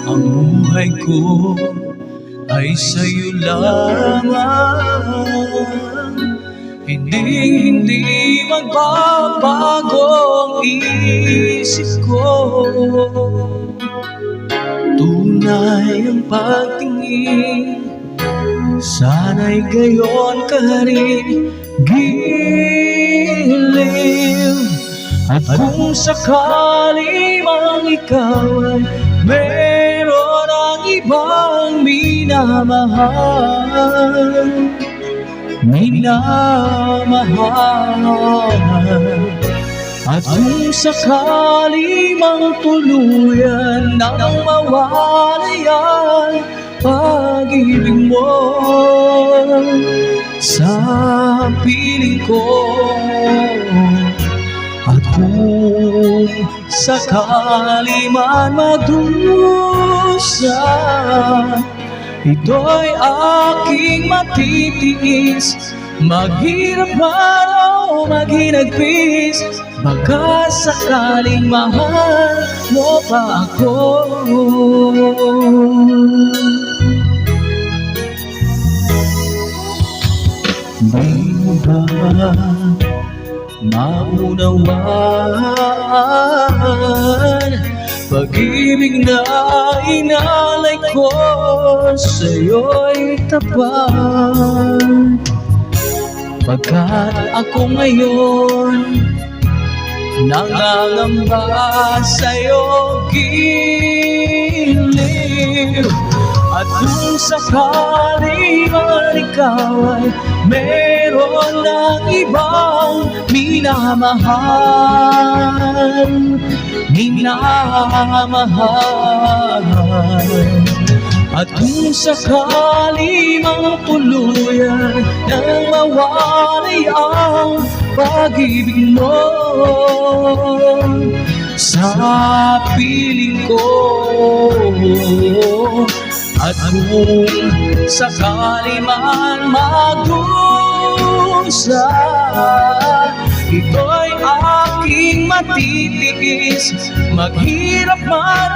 Ang buhay ko ay sa'yo lamang, hindi magbabago ang isip ko. Tunay ang pagtingin, sana'y gayon ka rin giliw. At kung sakali mang ikaw ay meron ang ibang minamahal, at kung sakali mang tuluyan nang mawalay ang pag-ibig mo sa piling ko, at kung sakali man magdusa, ito'y aking matitiis. Maghirap man o maghinagpis, baka sakaling mahal mo pa ako. Di mo ba maunawaan pag-ibig na inalay ko sa'yo'y tapat? Pagkat ako ngayon nangangamba sa'yo giliw. At kung sakali man ikaw ay meron ng ibang minamahal, at kung sakali mang tuluyan nang mawalay ang pag-ibig mo sa piling ko, at kung sakali man magdusa, ito'y aking matitiis. Maghirap man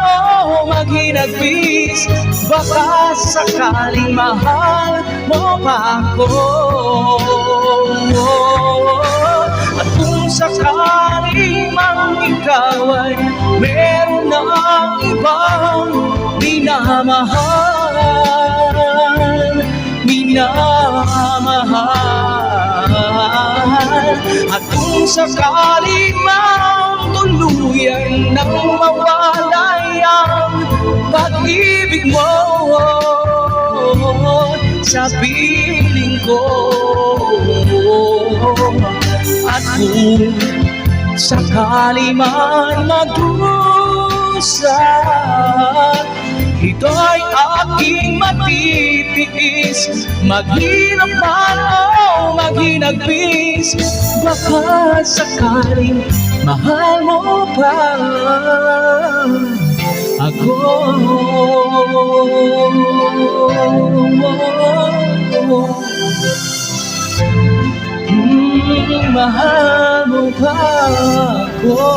o maghinagpis, baka sakaling mahal mo pa ako. At kung sakaling mang ikaw ay meron ng ibang minamahal, at kung sakali mang tuluyan nang mawalay ang pag-ibig mo sa piling ko, at kung sakali man magdusa, ito'y aking matitiis. Maghirap man o maghinagpis, baka sakaling mahal mo pa ako. Mahal mo pa ako.